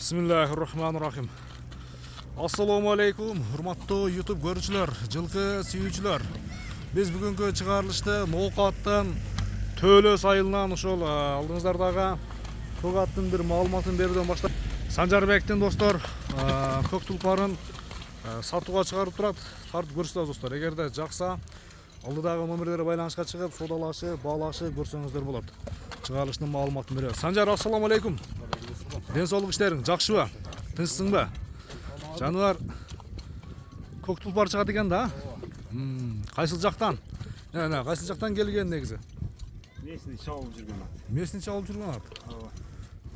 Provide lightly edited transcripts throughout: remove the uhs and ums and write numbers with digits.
Bismillahirrahmanirrahim. Assalamu alaikum, hurmatlı YouTube görүүчүлөр, жылкы сүйүүчүлөр. Биз бүгүнкү чыгарылышты Ноокаттан Төлөс айылынан ошол алдыңыздардагы көк аттын бир маалыматын берүүдөн баштап Санжарбектин достор көк тулпарын сатууга чыгарып турат. Тартып көрсөңүздөр достор. Эгерде жакса, алдыдагы номерлерге байланышка чыгып, содалашы, баалашы көрсөңүздөр болот. Чыгарылыштын маалыматын беребиз. Санжар, ассаламу алейкум. Ден соолук иштериң жакшыбы? Тынчсыңбы? Жаныбар көк тулпар чыгат экен да? Кайсыл жактан? Кайсыл жактан келген негизи? Местный чабып жүргөн ат. Местный чабып жүргөн ат. Ооба.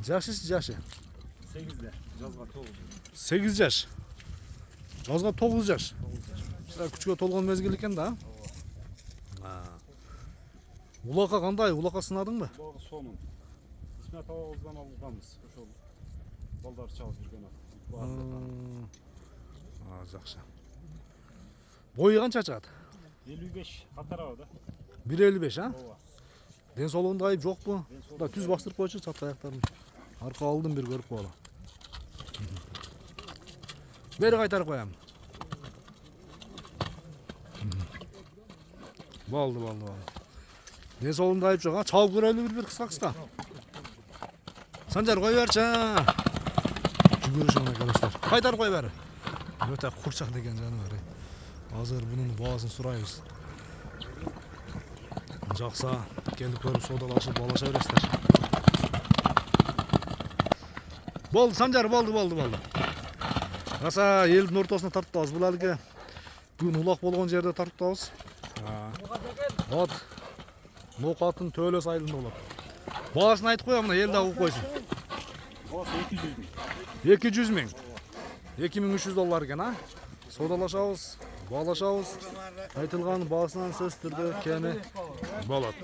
Жашы? 8-де, жазга 9. 8 жаш. Жазга 9 жаш. Күчкө толгон мезгил экен да? Улака кандай? Улака сынадыңбы? Улака сонун. Исмет абабыздан алганбыз. Ошол балдар чабып жүргөн ат. Жакшы. Бою канча чыгат? 55 катарабы да. 1.55, а? Ооба. Ден соолугунда айып жокпу? Да түз бастырып койчу чат аяктарын. Арка алдын бир көрүп коелу. Бери кайтарып коям. Болду. Ден соолугунда айып жок, а? Чабып көрөлү бир кыска. Санжар кой берчи. Жүгүрүшүң arkadaşlar. Кайтарып кой бери. Өтө курчак деген жаныбар. Азыр бунун баасын сурайбыз. Жакса келип көрүп содалашып балаша бересиздер. Болду Санжар, болду. Аса элдин ортосуна тартабыз. Бул алги бүгүн улак болгон жерде тартабыз. Вот. Ноокаттын Төлөс айылында болот. Баасын айтып коем, мына эл да угуп койсун. Баасы 200 миң. 200 миң. 2300 доллар экен, а? Содалашабыз, баалашабыз. Айтылган баасынан сөз түрдө кеми болот.